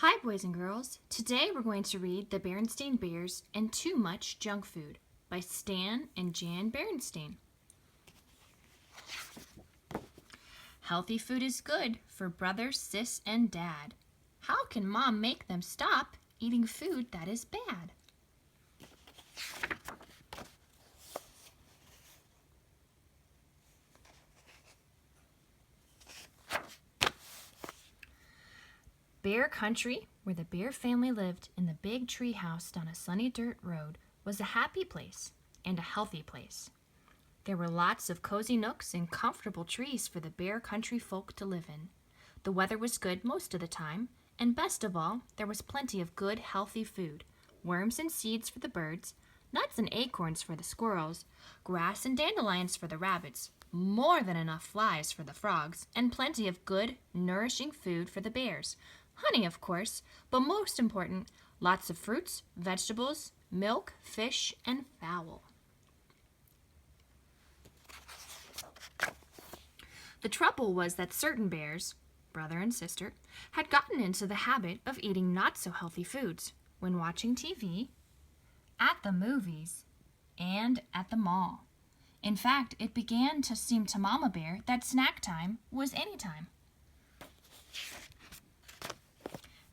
Hi, boys and girls. Today we're going to read The Berenstain Bears and Too Much Junk Food by Stan and Jan Berenstain. Healthy food is good for brother, sis, and dad. How can mom make them stop eating food that is bad? Bear Country, where the Bear family lived in the big tree house down a sunny dirt road, was a happy place and a healthy place. There were lots of cozy nooks and comfortable trees for the Bear Country folk to live in. The weather was good most of the time, and best of all, there was plenty of good, healthy food. Worms and seeds for the birds, nuts and acorns for the squirrels, grass and dandelions for the rabbits, more than enough flies for the frogs, and plenty of good, nourishing food for the bears. Honey, of course, but most important, lots of fruits, vegetables, milk, fish, and fowl. The trouble was that certain bears, brother and sister, had gotten into the habit of eating not-so-healthy foods when watching TV, at the movies, and at the mall. In fact, it began to seem to Mama Bear that snack time was any time.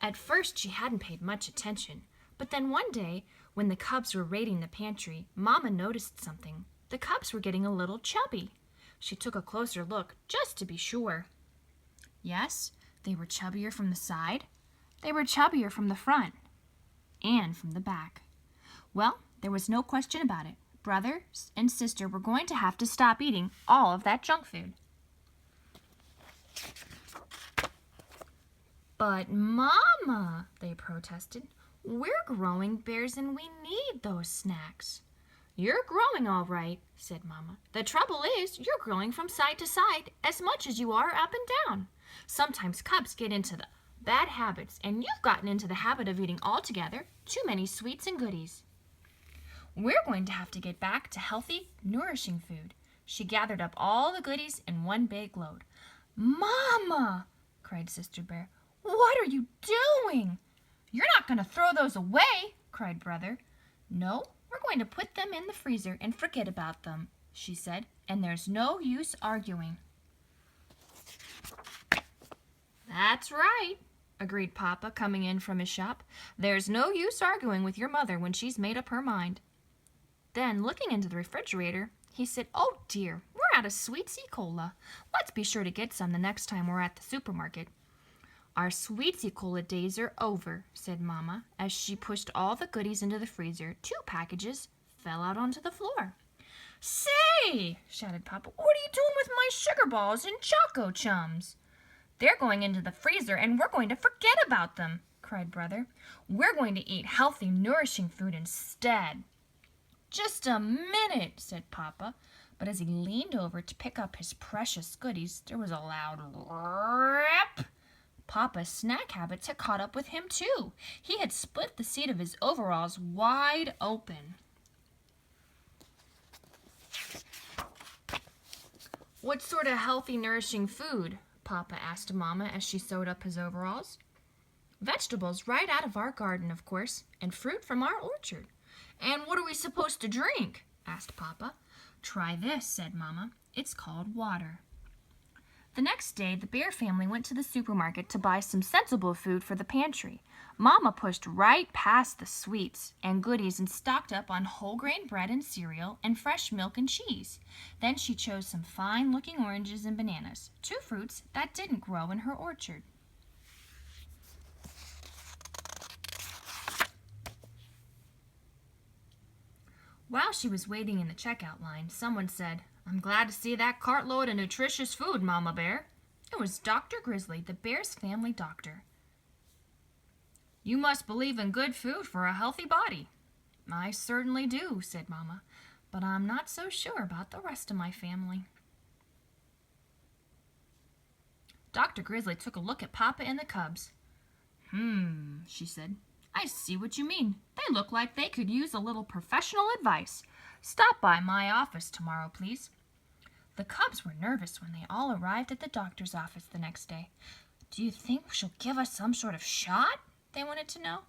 At first, she hadn't paid much attention, but then one day, when the cubs were raiding the pantry, Mama noticed something. The cubs were getting a little chubby. She took a closer look, just to be sure. Yes, they were chubbier from the side. They were chubbier from the front and from the back. Well, there was no question about it. Brother and sister were going to have to stop eating all of that junk food. But Mama, they protested, we're growing bears and we need those snacks. You're growing all right, said Mama. The trouble is, you're growing from side to side as much as you are up and down. Sometimes cubs get into the bad habits, and you've gotten into the habit of eating altogether too many sweets and goodies. We're going to have to get back to healthy, nourishing food. She gathered up all the goodies in one big load. Mama, cried Sister Bear, what are you doing? You're not going to throw those away, cried Brother. No, we're going to put them in the freezer and forget about them, she said, and there's no use arguing. That's right, agreed Papa, coming in from his shop. There's no use arguing with your mother when she's made up her mind. Then, looking into the refrigerator, he said, oh dear, we're out of sweet sea cola. Let's be sure to get some the next time we're at the supermarket. Our sweet sea cola days are over, said Mama, as she pushed all the goodies into the freezer. 2 packages fell out onto the floor. Say, shouted Papa, what are you doing with my sugar balls and choco chums? They're going into the freezer and we're going to forget about them, cried Brother. We're going to eat healthy, nourishing food instead. Just a minute, said Papa, but as he leaned over to pick up his precious goodies, there was a loud rip. Papa's snack habits had caught up with him too. He had split the seat of his overalls wide open. What sort of healthy, nourishing food? Papa asked Mama as she sewed up his overalls. Vegetables right out of our garden, of course, and fruit from our orchard. And what are we supposed to drink? Asked Papa. Try this, said Mama. It's called water. The next day, the Bear family went to the supermarket to buy some sensible food for the pantry. Mama pushed right past the sweets and goodies and stocked up on whole grain bread and cereal and fresh milk and cheese. Then she chose some fine-looking oranges and bananas, 2 fruits that didn't grow in her orchard. While she was waiting in the checkout line, someone said, I'm glad to see that cartload of nutritious food, Mama Bear. It was Dr. Grizzly, the Bear's family doctor. You must believe in good food for a healthy body. I certainly do, said Mama, but I'm not so sure about the rest of my family. Dr. Grizzly took a look at Papa and the cubs. She said. I see what you mean. They look like they could use a little professional advice. Stop by my office tomorrow, please. The cubs were nervous when they all arrived at the doctor's office the next day. Do you think she'll give us some sort of shot? they wanted to know.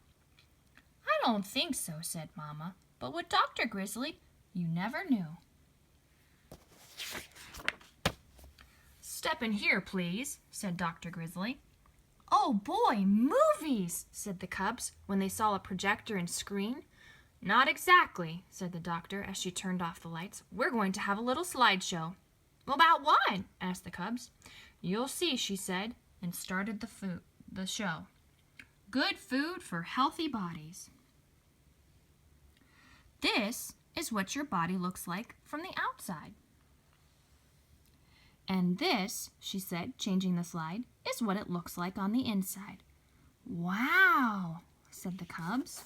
I don't think so, said Mama, but with Dr. Grizzly, you never knew. Step in here, please, said Dr. Grizzly. Oh boy, movies, said the cubs when they saw a projector and screen. Not exactly, said the doctor as she turned off the lights. We're going to have a little slideshow. About what? Asked the cubs. You'll see, she said, and started the show. Good food for healthy bodies. This is what your body looks like from the outside. And this, she said, changing the slide, is what it looks like on the inside. Wow, said the cubs.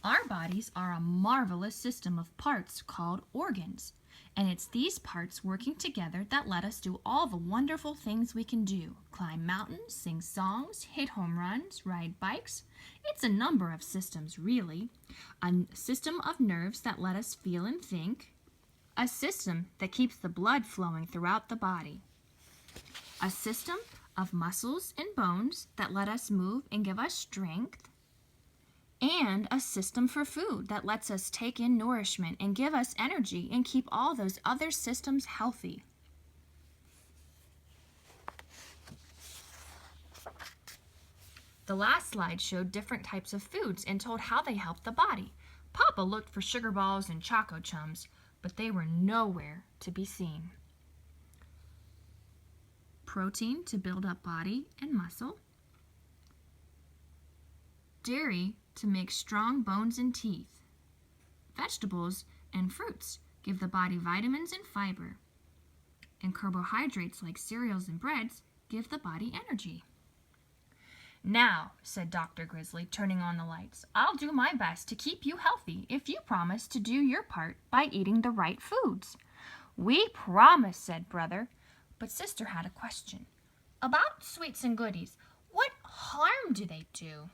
Our bodies are a marvelous system of parts called organs, and it's these parts working together that let us do all the wonderful things we can do. Climb mountains, sing songs, hit home runs, ride bikes. It's a number of systems, really. A system of nerves that let us feel and think. A system that keeps the blood flowing throughout the body. A system of muscles and bones that let us move and give us strength. And a system for food that lets us take in nourishment and give us energy and keep all those other systems healthy. The last slide showed different types of foods and told how they help the body. Papa looked for sugar balls and Choco Chums, but they were nowhere to be seen. Protein to build up body and muscle. Dairy to make strong bones and teeth. Vegetables and fruits give the body vitamins and fiber. And carbohydrates like cereals and breads give the body energy. Now, said Dr. Grizzly, turning on the lights, I'll do my best to keep you healthy if you promise to do your part by eating the right foods. We promise, said Brother. But Sister had a question. About sweets and goodies, what harm do they do?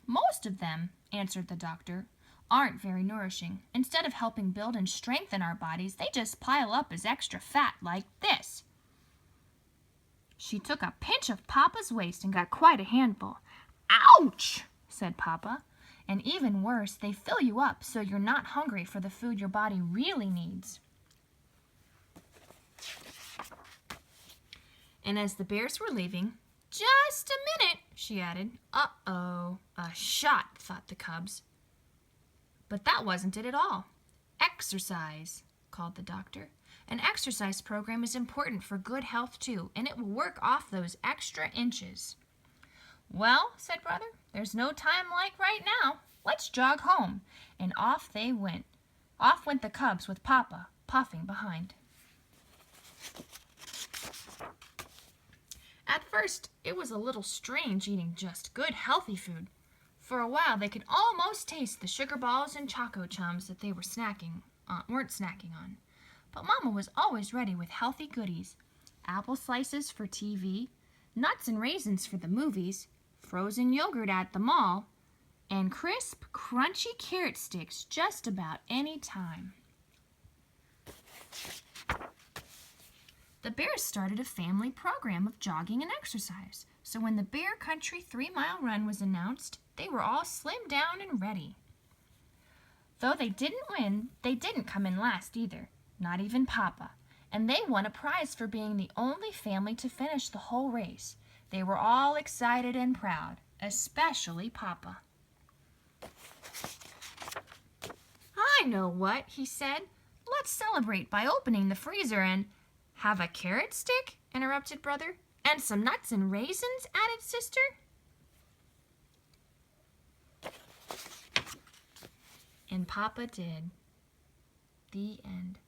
Most of them, answered the doctor, aren't very nourishing. Instead of helping build and strengthen our bodies, they just pile up as extra fat like this. She took a pinch of Papa's waist and got quite a handful. Ouch, said Papa. And even worse, they fill you up so you're not hungry for the food your body really needs. And as the bears were leaving, just a minute, she added. Uh-oh, a shot, thought the cubs. But that wasn't it at all. Exercise, called the doctor. An exercise program is important for good health too, and it will work off those extra inches. Well, said Brother, there's no time like right now. Let's jog home. And off they went. Off went the cubs with Papa puffing behind. At first, it was a little strange eating just good, healthy food. For a while, they could almost taste the sugar balls and Choco Chums that they weren't snacking on. But Mama was always ready with healthy goodies. Apple slices for TV, nuts and raisins for the movies, frozen yogurt at the mall, and crisp, crunchy carrot sticks just about any time. The Bears started a family program of jogging and exercise, so when the Bear Country 3-mile run was announced, they were all slimmed down and ready. Though they didn't win, they didn't come in last either, not even Papa, and they won a prize for being the only family to finish the whole race. They were all excited and proud, especially Papa. I know what, he said. Let's celebrate by opening the freezer and... Have a carrot stick? Interrupted Brother. And some nuts and raisins? Added Sister. And Papa did. The end.